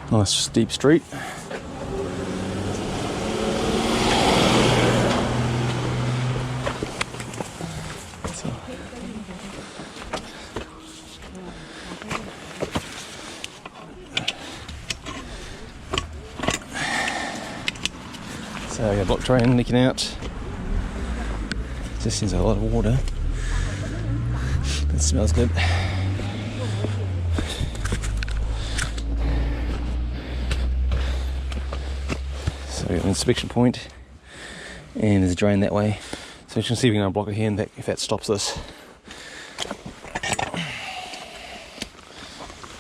Nice steep street. So we got block drain leaking out. Just seems like a lot of water. It smells good. So we got an inspection point, and there's a drain that way. So we can see if we can unblock it here, and that, if that stops this.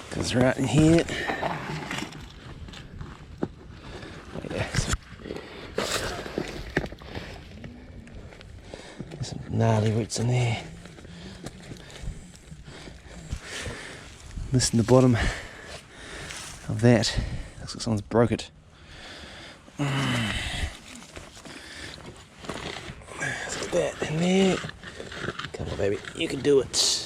Because they're out in here. Gnarly roots in there. Missing the bottom of that. Looks like someone's broke it. Let's get that in there. Come on, baby, you can do it.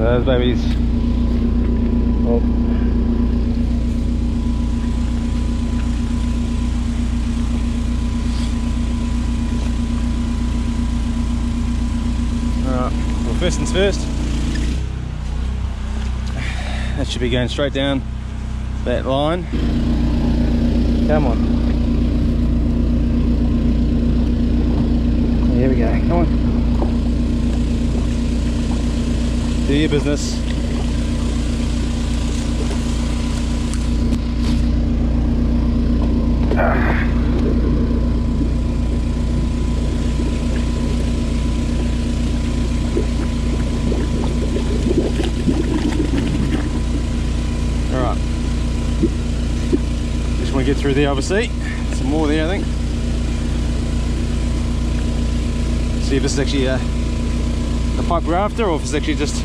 Those babies. Oh. Alright, well, first things first. That should be going straight down that line. Come on. Here we go, come on. Do your business. Alright. Just want to get through there, obviously. Some more there, I think. See if this is actually the pipe we're after, or if it's actually just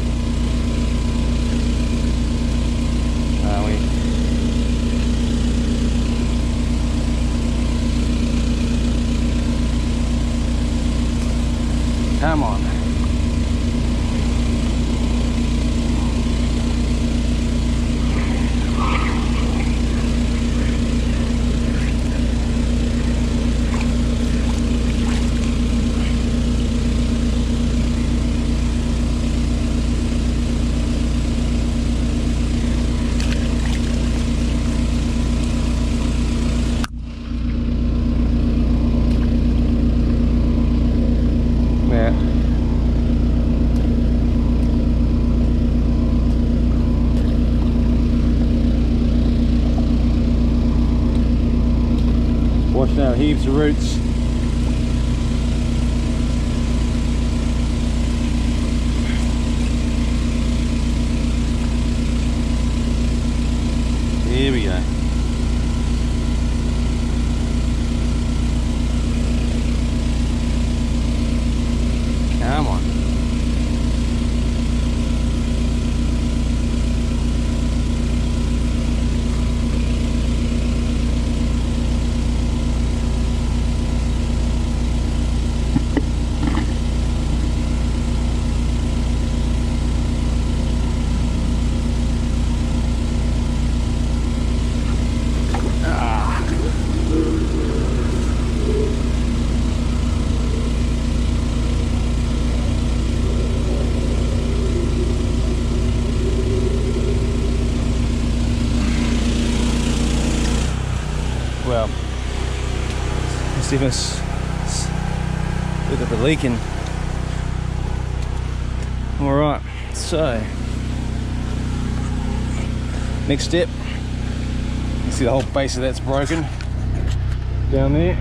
come on. Washing out heaps of roots. Here we go. Come on. Well, let's see if it's look at the leaking. Alright, so next step, you see the whole base of that's broken down there.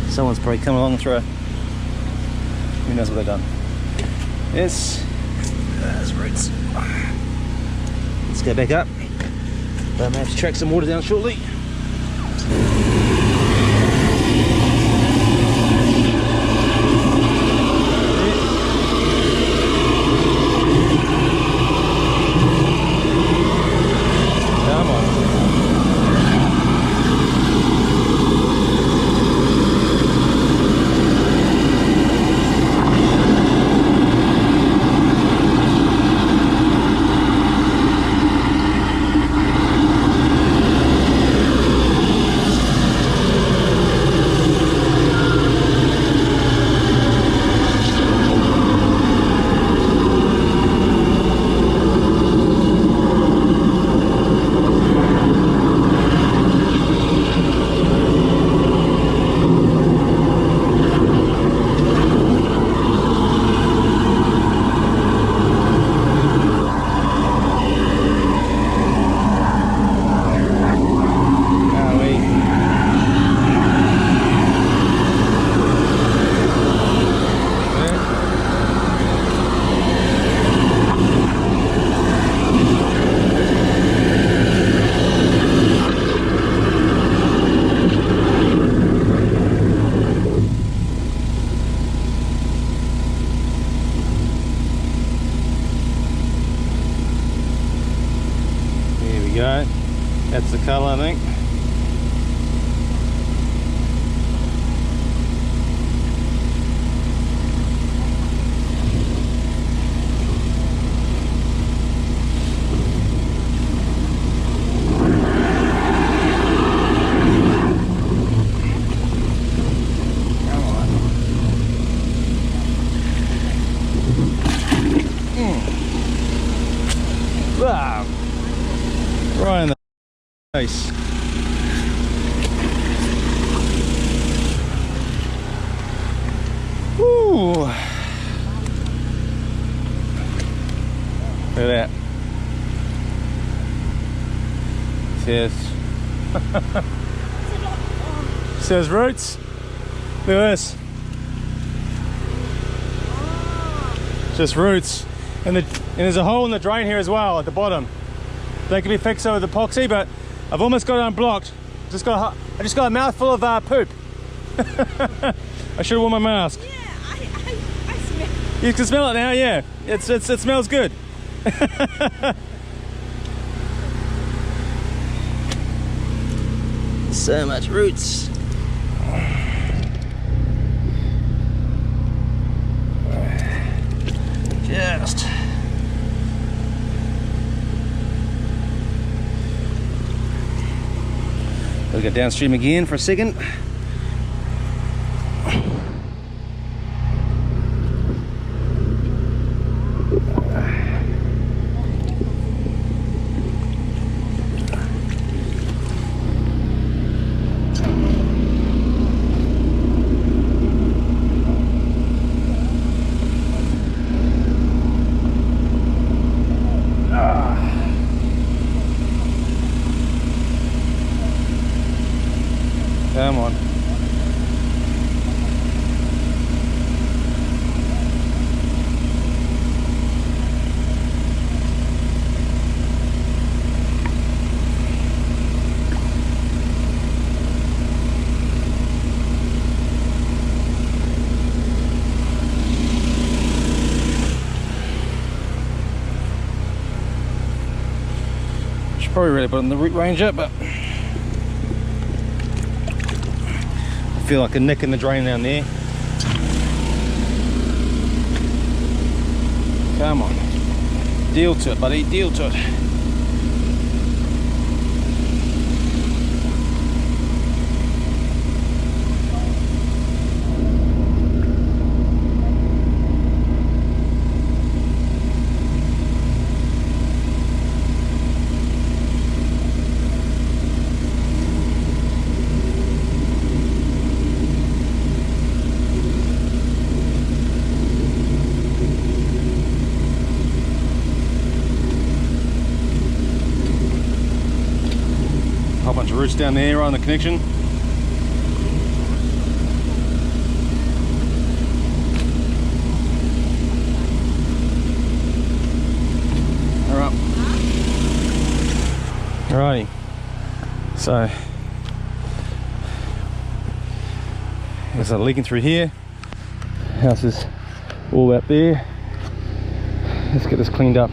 Someone's probably come along through. Who knows what they've done? Yes, there's roots. Let's go back up. I may have to track some water down shortly. Go. That's the colour, I think. Come on. Wow. Right in the face. Woo! Look at that. See those roots? Look at this. Just roots. And there's a hole in the drain here as well at the bottom. They can be fixed over with epoxy, but I've almost got it unblocked. I just got a mouthful of poop. I should have worn my mask. Yeah, I smell it. You can smell it now, yeah. It smells good. So much roots. Just. We'll go downstream again for a second. Come on. Should probably really put on the root ranger, but feel like a nick in the drain down there. Come on. Deal to it, buddy. Deal to it. down there right on the connection. Alright. Alrighty. So there's a leaking through here. House is all out there. Let's get this cleaned up.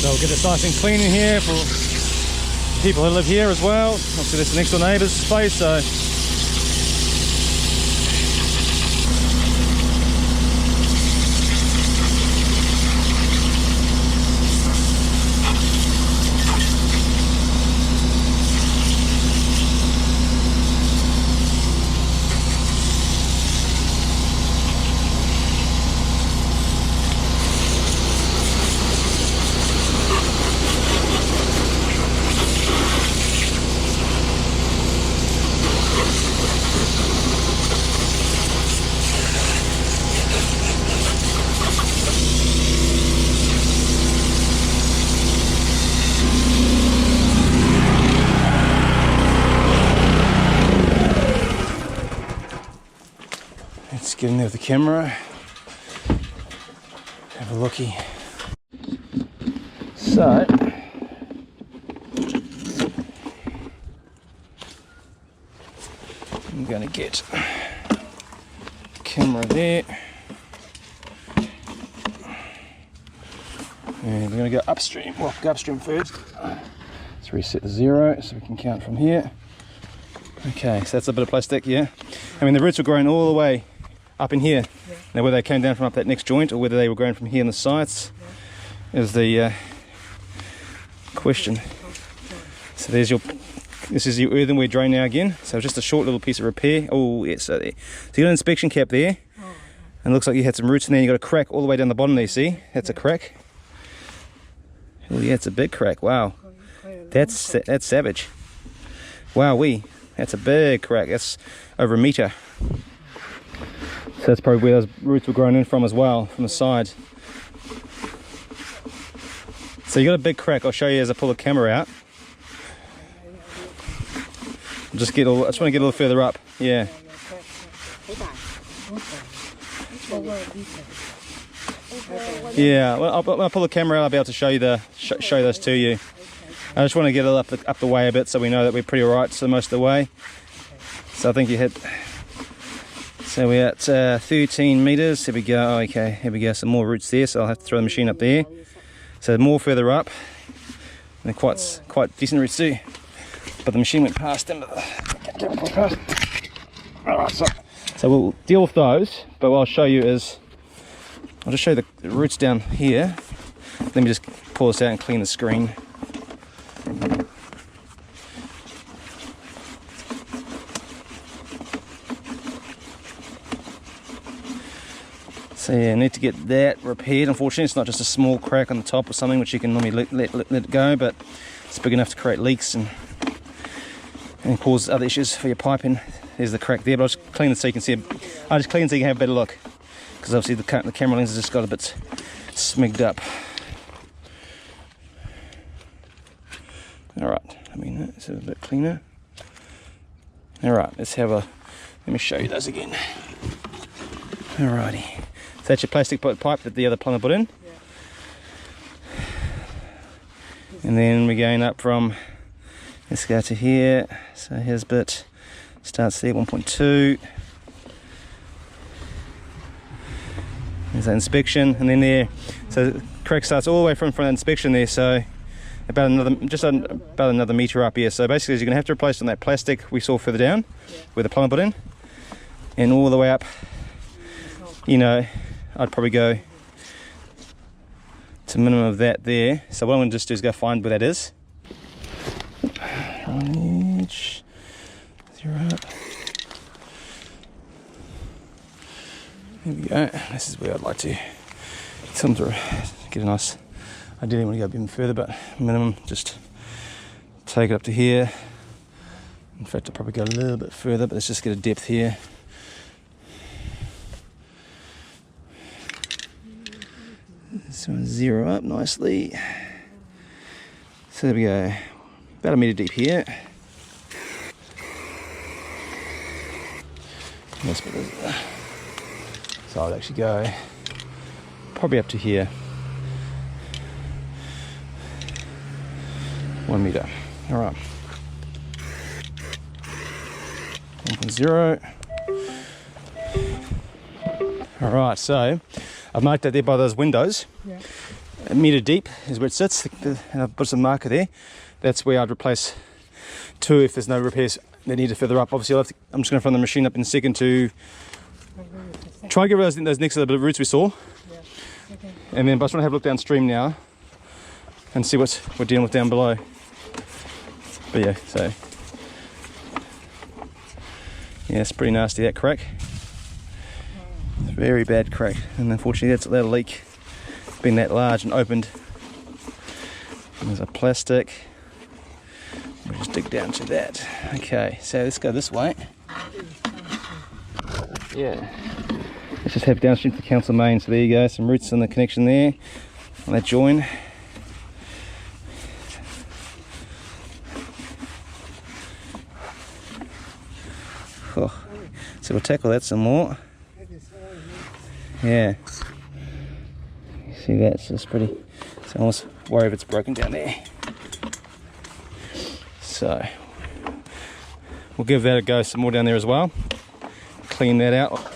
So we'll get this nice and clean in here for people who live here as well. Obviously this is next door neighbours' space, so let's get in there with the camera, have a looky. So, I'm going to get camera there, and we're going to go upstream. Well, go upstream first. Let's reset to 0 so we can count from here. Okay, so that's a bit of plastic, yeah. I mean, the roots were growing all the way up in here. Yeah. Now whether they came down from up that next joint or whether they were growing from here on the sides is the question. So there's your, this is your earthenware drain now again. So just a short little piece of repair. Oh yes, so there. So you got an inspection cap there, and it looks like you had some roots in there. You got a crack all the way down the bottom there. See, that's a crack. Oh yeah, it's a big crack. Wow, that's savage. Wowee, that's a big crack. That's over a metre. So that's probably where those roots were growing in from as well, from the side. So you got a big crack. I'll show you as I pull the camera out. I just want to get a little further up. Yeah. Yeah. Well, when I pull the camera out, I'll be able to show you show those to you. I just want to get it up the way a bit so we know that we're pretty alright. So most of the way. So I think you hit. So we're at 13 meters. Here we go. Oh, okay, here we go. Some more roots there, so I'll have to throw the machine up there. So more further up. And they're quite decent roots too. But the machine went past them. Alright, so we'll deal with those. But what I'll show you is, I'll just show you the roots down here. Let me just pull this out and clean the screen. So yeah, I need to get that repaired. Unfortunately, it's not just a small crack on the top or something which you can normally let it go, but it's big enough to create leaks and cause other issues for your piping. There's the crack there, but I'll just clean it so you can see. I'll just clean it so you can have a better look, because obviously the camera lens has just got a bit smigged up. All right, I mean it's a bit cleaner. All right, let me show you those again. Alrighty. So that's your plastic pipe that the other plumber put in. Yeah. And then we're going up from, let's go to here. So here's a bit, starts there, 1.2. There's that inspection, and then there, so the crack starts all the way from that inspection there, so about another metre up here. So basically you're going to have to replace on that plastic we saw further down, where the plumber put in, and all the way up. You know, I'd probably go It's a minimum of that there. So what I'm going to just do is go find where that is. Drainage. 0. There we go. This is where I'd like to get a nice. Ideally, want to go even further, but minimum, just take it up to here. In fact, I'll probably go a little bit further, but let's just get a depth here. So 0 up nicely. So there we go. About 1 metre deep here. So I'd actually go probably up to here. 1 metre. All right. 1.0. All right, so I've marked that there by those windows. Yeah. 1 metre deep is where it sits, and I've put some marker there. That's where I'd replace 2 if there's no repairs that need to further up. Obviously, I'm just going to run the machine up in a second to try and get rid of those next little bit of roots we saw. Yeah. Okay. And then, but I just want to have a look downstream now and see what we're dealing with down below. But yeah, so yeah, it's pretty nasty, that crack. It's a very bad crack, and unfortunately that's that leak been that large and opened. And there's a plastic. We'll just dig down to that. Okay, so let's go this way. Yeah. Let's just have downstream to the council main. So there you go, some roots in the connection there on that join. Oh. So we'll tackle that some more. Yeah. You see that? It's just pretty. So I almost worry if it's broken down there. So we'll give that a go some more down there as well. Clean that out.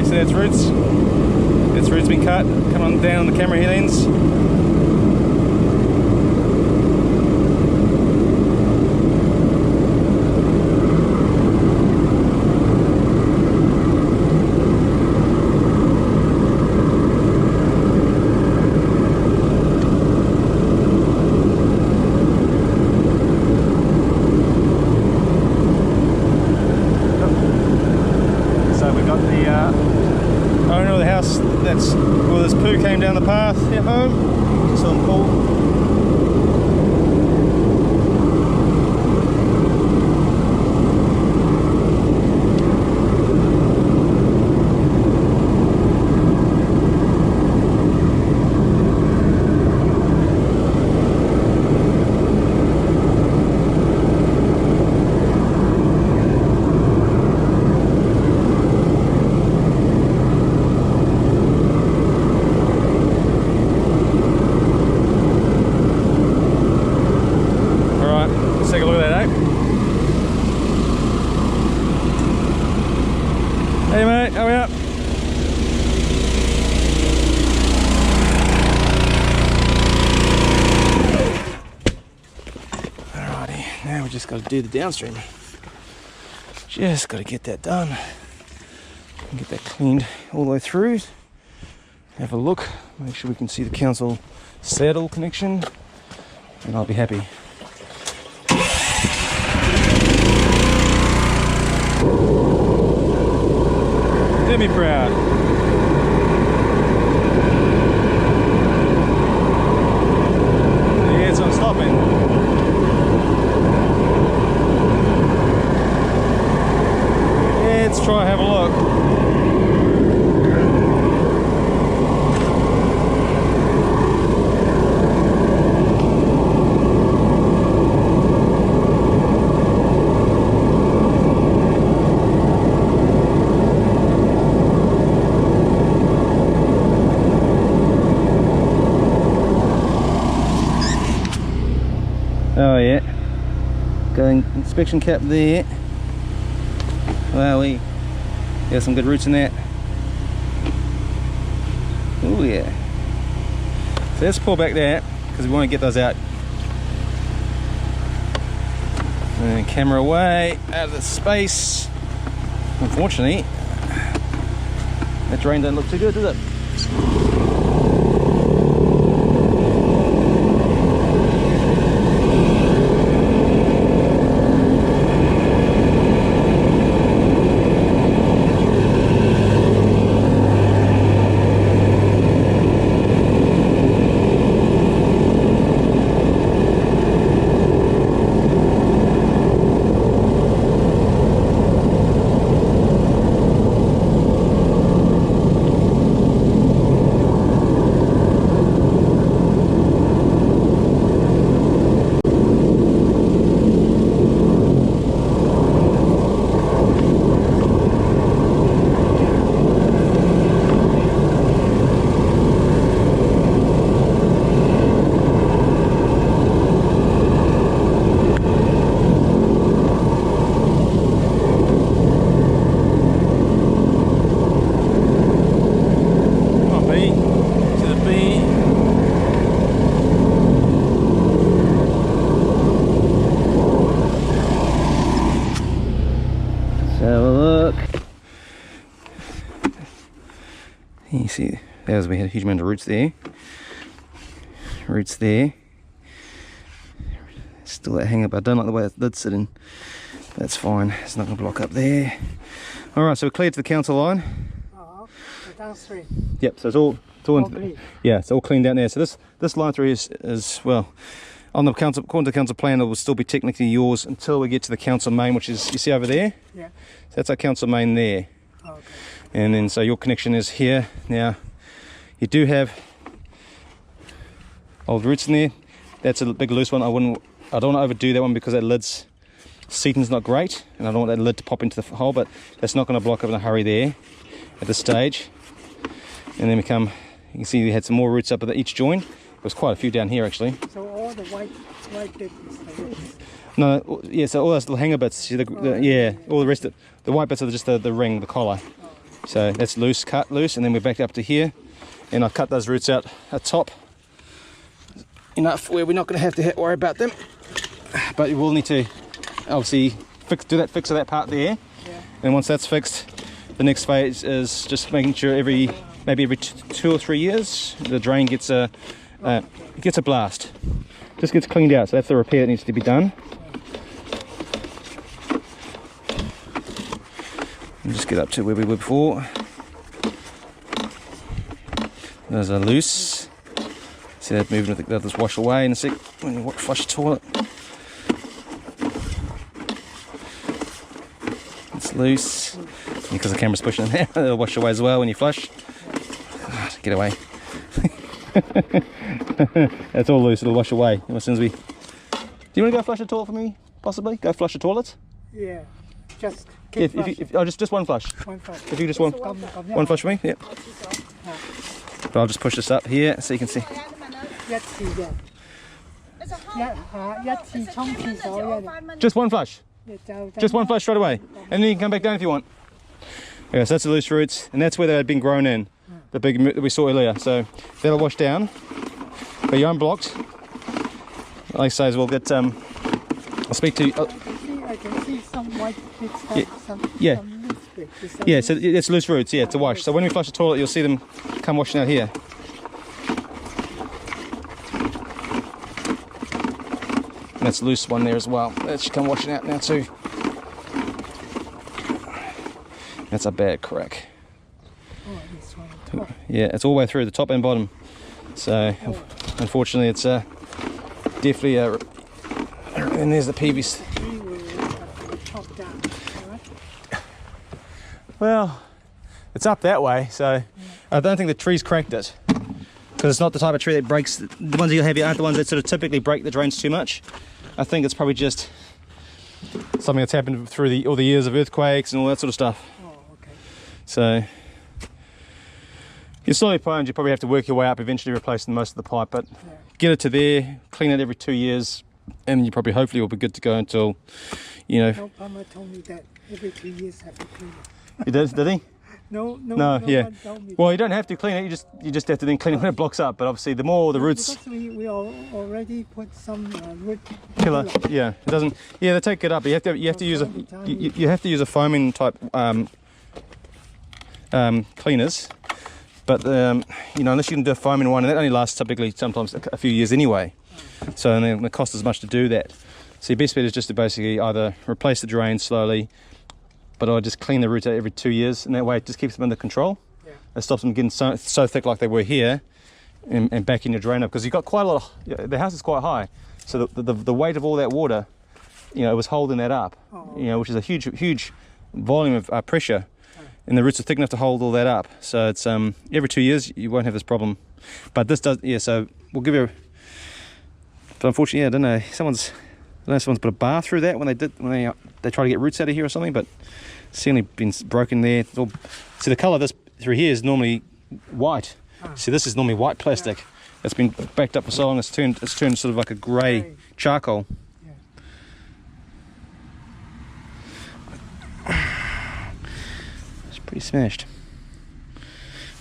So that's roots. That's roots been cut. Come on down on the camera here, lens. Owner of the house that's well, this poo came down the path at home. Just on pool. Take a look at that, eh? Hey mate, how are we up? Alrighty, now we just got to do the downstream. Just got to get that done. And get that cleaned all the way through. Have a look, make sure we can see the council saddle connection, and I'll be happy. me proud. Yeah, it's not stopping. Yeah, let's try have a look. Oh yeah, going inspection cap there. Wow, we got some good roots in that. Oh yeah. So let's pull back that because we want to get those out. And then camera away out of the space. Unfortunately, that drain doesn't look too good, does it? You see, we had a huge amount of roots there. Roots there. Still that hang up. I don't like the way that lid's sitting. That's fine. It's not going to block up there. Alright, so we're cleared to the council line. The downstream. Yep, so it's all into yeah, it's all cleaned down there. So this line through is well, on the council, according to the council plan, it will still be technically yours until we get to the council main, which is, you see over there? Yeah. So that's our council main there. Okay. And then so your connection is here. Now you do have old roots in there. That's a big loose one. I don't want to overdo that one because that lid's seating's not great, and I don't want that lid to pop into the hole, but that's not going to block up in a hurry there at this stage. And then we come, you can see we had some more roots up at each joint. There was quite a few down here actually. So all the white bits is like this? No, yeah, so all those little hanger bits, see yeah, all the rest of the white bits are just the ring, the collar. So that's loose, cut loose, and then we're back up to here, and I've cut those roots out at top enough where we're not going to have to worry about them, but you will need to obviously do that fix of that part there. Yeah. And once that's fixed, the next phase is just making sure maybe every 2 or 3 years the drain gets a blast, just gets cleaned out. So that's the repair that needs to be done. And just get up to where we were before. Those are loose. See that moving with they'll just wash away in a sec when you flush the toilet. It's loose. And because the camera's pushing in there, it'll wash away as well when you flush. Get away. That's all loose, it'll wash away as soon as we... Do you want to go flush the toilet for me? Possibly? Go flush the toilet? Yeah, just keep just one flush. One flush. If you just one flush for me, yeah. But I'll just push this up here so you can see. Just one flush. Just one flush straight away. And then you can come back down if you want. Okay, so that's the loose roots, and that's where they had been grown in. The big that we saw earlier. So that'll wash down. But you're unblocked. Like I say, we'll get I'll speak to I can see some white bits. Yeah. Some loose bits. Yeah, so it's loose roots, yeah, to wash. So when we flush the toilet, you'll see them come washing out here. And that's a loose one there as well. That should come washing out now too. That's a bad crack. Oh, this one. Top. Yeah, it's all the way through the top and bottom. So unfortunately, it's definitely and there's the PVC. We will have to chop down, alright? Well, it's up that way, so I don't think the tree's cracked it, because it's not the type of tree that breaks. The ones you have here aren't the ones that sort of typically break the drains too much. I think it's probably just something that's happened through all the years of earthquakes and all that sort of stuff. Oh, okay. So you're slowly primed, you probably have to work your way up, eventually replacing most of the pipe, but Yeah. get it to there, clean it every 2 years, and you probably hopefully will be good to go until, you know. No, Plumber told me that every 2 years have to clean it. He did he? No, Yeah. one told me Well, you don't have to clean it, you just have to then clean it when it blocks up, but obviously the more the roots Because we already put some root killer, yeah, it doesn't, yeah, they take it up, but you have to use you have to use a foaming type cleaners, but you know, unless you can do a foaming one, and that only lasts typically sometimes a few years anyway, so and then it costs as much to do that. So your best bet is just to basically either replace the drain slowly, but I just clean the roots out every 2 years, and that way it just keeps them under control. Yeah. It stops them getting so thick like they were here, and backing your drain up, because you've got quite a lot of, the house is quite high, so the weight of all that water, you know, it was holding that up, you know, which is a huge volume of pressure, and the roots are thick enough to hold all that up. So it's every 2 years you won't have this problem, but this does, yeah. So we'll give you. But unfortunately, yeah, I don't know. Someone's put a bar through that when they try to get roots out of here or something, but it's certainly been broken there. It's all, see, the colour of this through here is normally white. See, this is normally white plastic. It's been backed up for so long, it's turned sort of like a grey charcoal. It's pretty smashed.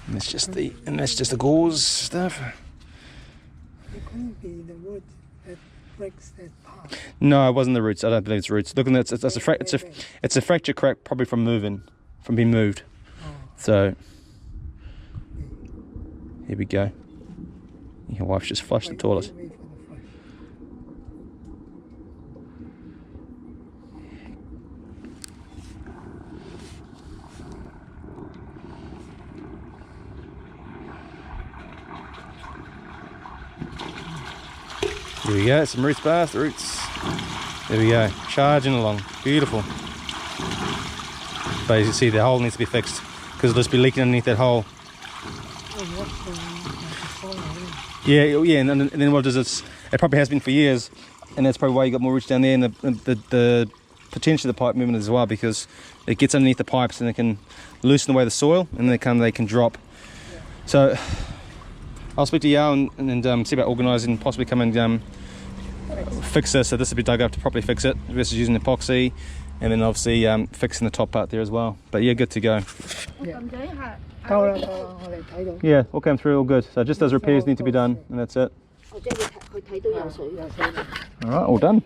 And that's just the gauze stuff. It couldn't be the wood that breaks that part. No, it wasn't the roots. I don't believe it's roots. Look, it's a fracture crack, probably from being moved. Oh. So here we go. Your wife's just flushed the toilet. Wait for the flush. Here we go, some roots bath, roots. There we go, charging along, beautiful. But as you see, the hole needs to be fixed, because it'll just be leaking underneath that hole. Yeah, and then what it does is, it probably has been for years, and that's probably why you got more roots down there, and the potential of the pipe movement as well, because it gets underneath the pipes and it can loosen away the soil, and then they can drop. So I'll speak to Yao and see about organising, possibly come and fix this. So this will be dug up to properly fix it versus using epoxy, and then obviously fixing the top part there as well. But yeah, good to go. Yeah, all came through, all good. So just those repairs need to be done, and that's it. All right, all done.